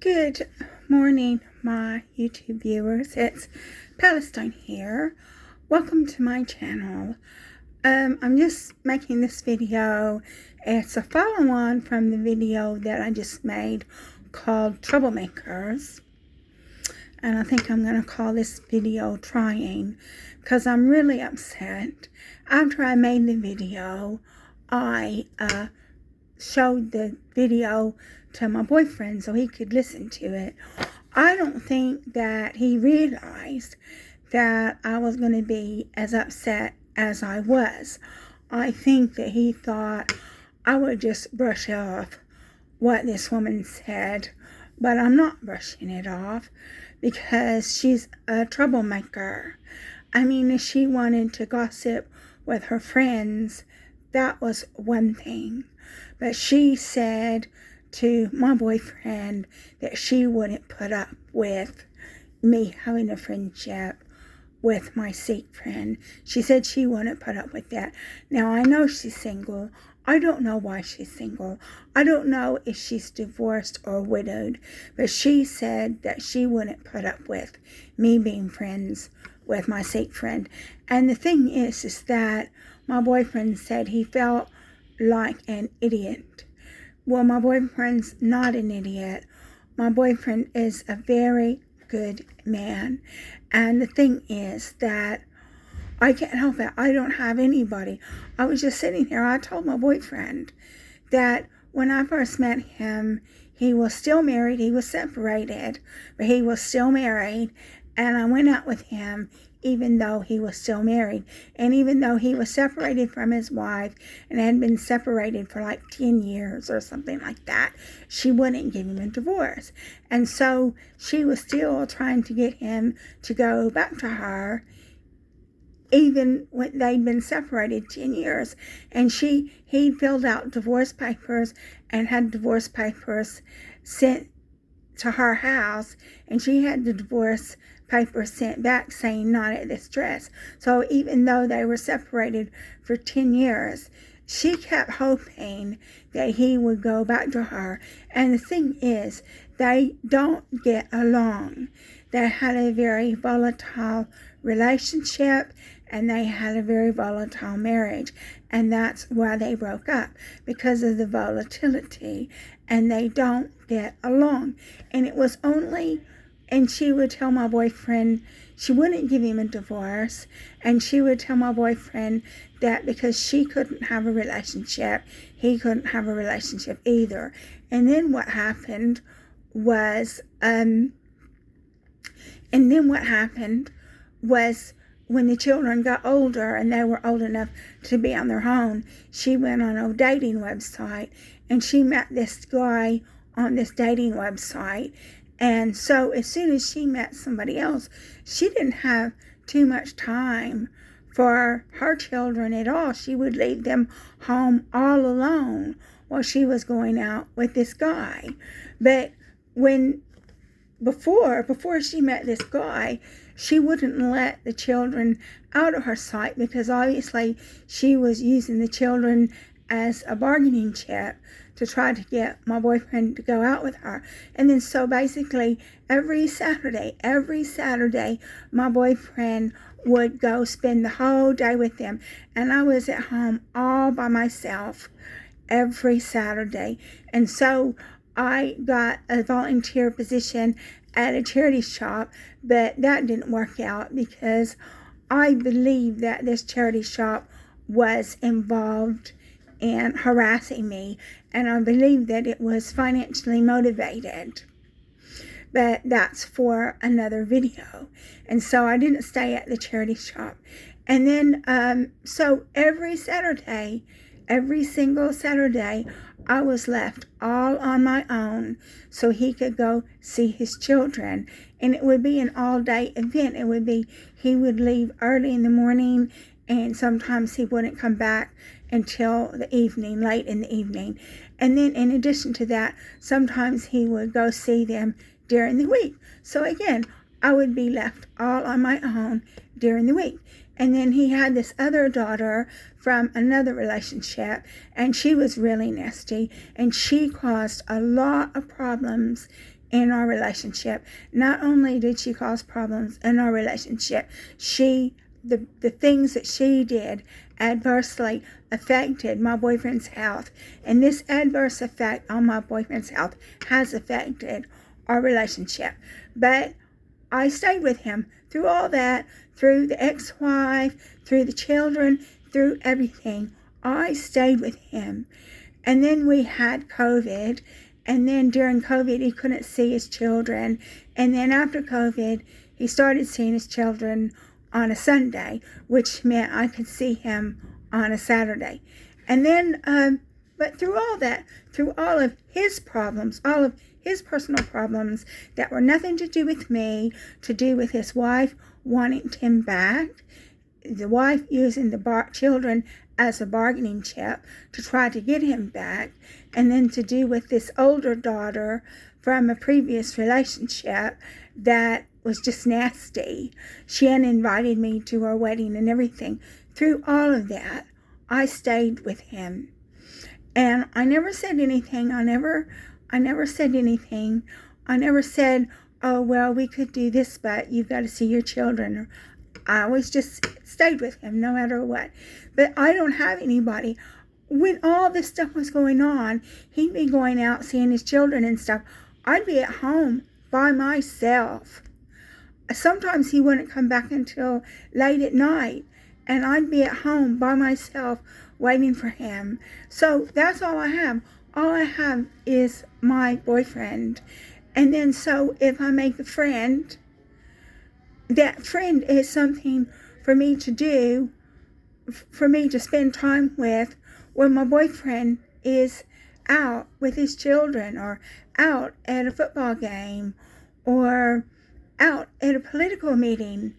Good morning, my YouTube viewers. It's Palestine here. Welcome to my channel. I'm just making this video. It's a follow-on from the video that I just made called Troublemakers. And I think I'm going to call this video Trying because I'm really upset. After I made the video, I showed the video to my boyfriend so he could listen to it. I don't think that he realized that I was going to be as upset as I was. I think that he thought I would just brush off what this woman said, but I'm not brushing it off because she's a troublemaker. I mean, if she wanted to gossip with her friends, that was one thing. But she said to my boyfriend that she wouldn't put up with me having a friendship with my Sikh friend. She said she wouldn't put up with that. Now, I know she's single. I don't know why she's single. I don't know if she's divorced or widowed. But she said that she wouldn't put up with me being friends with my Sikh friend. And the thing is that my boyfriend said he felt like an idiot. Well, my boyfriend's not an idiot. My boyfriend is a very good man. And the thing is that I can't help it. I don't have anybody. I was just sitting here. I told my boyfriend that when I first met him, he was still married. He was separated, but he was still married. And I went out with him even though he was still married. And even though he was separated from his wife and had been separated for like 10 years or something like that, she wouldn't give him a divorce. And so she was still trying to get him to go back to her even when they'd been separated 10 years. And he filled out divorce papers and had divorce papers sent to her house, and she had the divorce papers sent back saying not at this address. So even though they were separated for 10 years, she kept hoping that he would go back to her. And the thing is, they don't get along. They had a very volatile relationship, and they had a very volatile marriage. And that's why they broke up, because of the volatility. And they don't get along. And it was only, and she would tell my boyfriend she wouldn't give him a divorce. And she would tell my boyfriend that because she couldn't have a relationship, he couldn't have a relationship either. And then what happened was, when the children got older and they were old enough to be on their own, she went on a dating website and she met this guy on this dating website. And so as soon as she met somebody else, she didn't have too much time for her children at all. She would leave them home all alone while she was going out with this guy. But before she met this guy, she wouldn't let the children out of her sight because obviously she was using the children as a bargaining chip to try to get my boyfriend to go out with her. And then so basically every Saturday, my boyfriend would go spend the whole day with them. And I was at home all by myself every Saturday. And so I got a volunteer position at a charity shop, but that didn't work out because I believe that this charity shop was involved in harassing me, and I believe that it was financially motivated. But that's for another video. And so I didn't stay at the charity shop. And then, so every single Saturday, I was left all on my own so he could go see his children. And it would be an all-day event. It would be, he would leave early in the morning, and sometimes he wouldn't come back until the evening, late in the evening. And then in addition to that, sometimes he would go see them during the week. So again, I would be left all on my own during the week. And then he had this other daughter from another relationship, and she was really nasty, and she caused a lot of problems in our relationship. Not only did she cause problems in our relationship, the things that she did adversely affected my boyfriend's health. And this adverse effect on my boyfriend's health has affected our relationship. But I stayed with him through all that, through the ex-wife, through the children, through everything. I stayed with him. And then we had COVID. And then during COVID, he couldn't see his children. And then after COVID, he started seeing his children on a Sunday, which meant I could see him on a Saturday. And then, but through all that, through all of his problems, all of his personal problems that were nothing to do with me, to do with his wife wanting him back, the wife using the children as a bargaining chip to try to get him back, and then to do with this older daughter from a previous relationship that was just nasty. She had invited me to her wedding and everything. Through all of that, I stayed with him. And I never said anything. I never said anything. I never said, oh, well, we could do this, but you've got to see your children. I always just stayed with him no matter what. But I don't have anybody. When all this stuff was going on, he'd be going out seeing his children and stuff. I'd be at home by myself. Sometimes he wouldn't come back until late at night, and I'd be at home by myself waiting for him. So that's all I have. All I have is my boyfriend. And then so if I make a friend, that friend is something for me to do, for me to spend time with when my boyfriend is out with his children, or out at a football game, or out at a political meeting.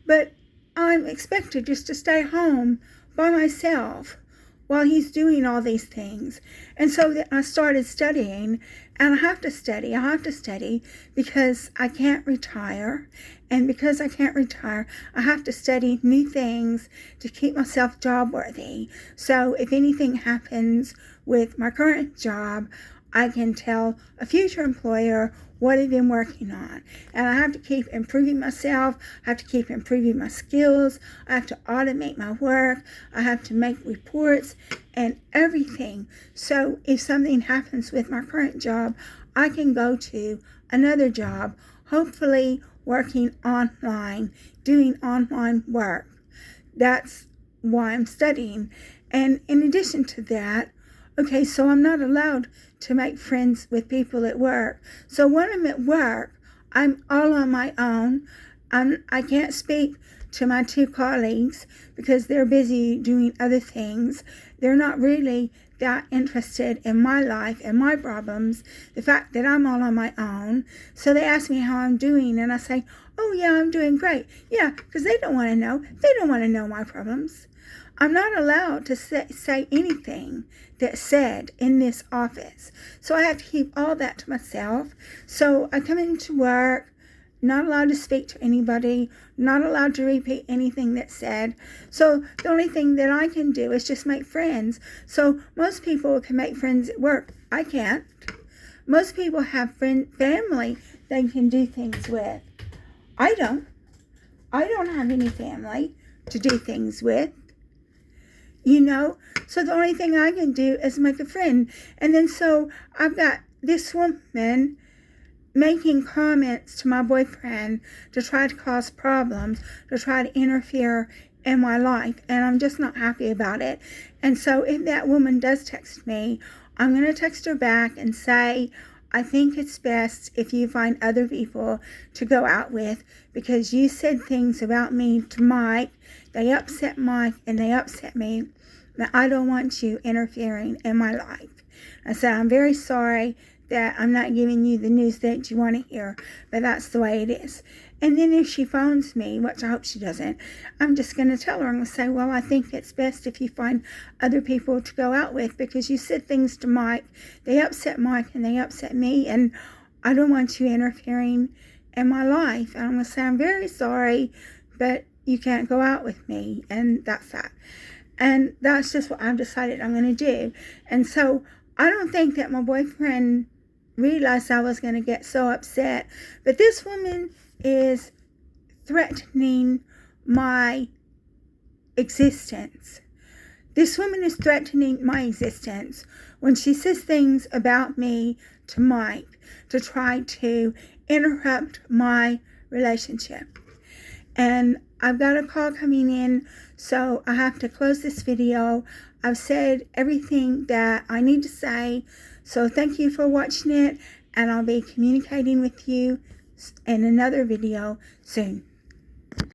But I'm expected just to stay home by myself while he's doing all these things. And so I started studying, and I have to study because I can't retire. And because I can't retire, I have to study new things to keep myself job worthy. So if anything happens with my current job, I can tell a future employer what I've been working on. And I have to keep improving myself. I have to keep improving my skills. I have to automate my work. I have to make reports and everything. So if something happens with my current job, I can go to another job, hopefully working online, doing online work. That's why I'm studying. And in addition to that, okay, so I'm not allowed to make friends with people at work. So when I'm at work, I'm all on my own. I can't speak to my two colleagues because they're busy doing other things. They're not really that interested in my life and my problems, the fact that I'm all on my own. So they ask me how I'm doing, and I say, oh yeah, I'm doing great. Yeah, because they don't want to know. They don't want to know my problems. I'm not allowed to say anything that's said in this office. So I have to keep all that to myself. So I come into work, not allowed to speak to anybody, not allowed to repeat anything that's said. So the only thing that I can do is just make friends. So most people can make friends at work. I can't. Most people have family they can do things with. I don't. I don't have any family to do things with. You know, so the only thing I can do is make a friend. And then so I've got this woman making comments to my boyfriend to try to cause problems, to try to interfere in my life. And I'm just not happy about it. And so if that woman does text me, I'm going to text her back and say, I think it's best if you find other people to go out with, because you said things about me to Mike. They upset Mike and they upset me. Now, I don't want you interfering in my life. I said, I'm very sorry that I'm not giving you the news that you want to hear, but that's the way it is. And then if she phones me, which I hope she doesn't, I'm just going to tell her, I'm going to say, well, I think it's best if you find other people to go out with, because you said things to Mike. They upset Mike and they upset me, and I don't want you interfering in my life. And I'm going to say, I'm very sorry, but you can't go out with me. And that's that. And that's just what I've decided I'm going to do. And so I don't think that my boyfriend realize I was going to get so upset. But this woman is threatening my existence. This woman is threatening my existence when she says things about me to Mike to try to interrupt my relationship. And I've got a call coming in, so I have to close this video. I've said everything that I need to say, so thank you for watching it, and I'll be communicating with you in another video soon.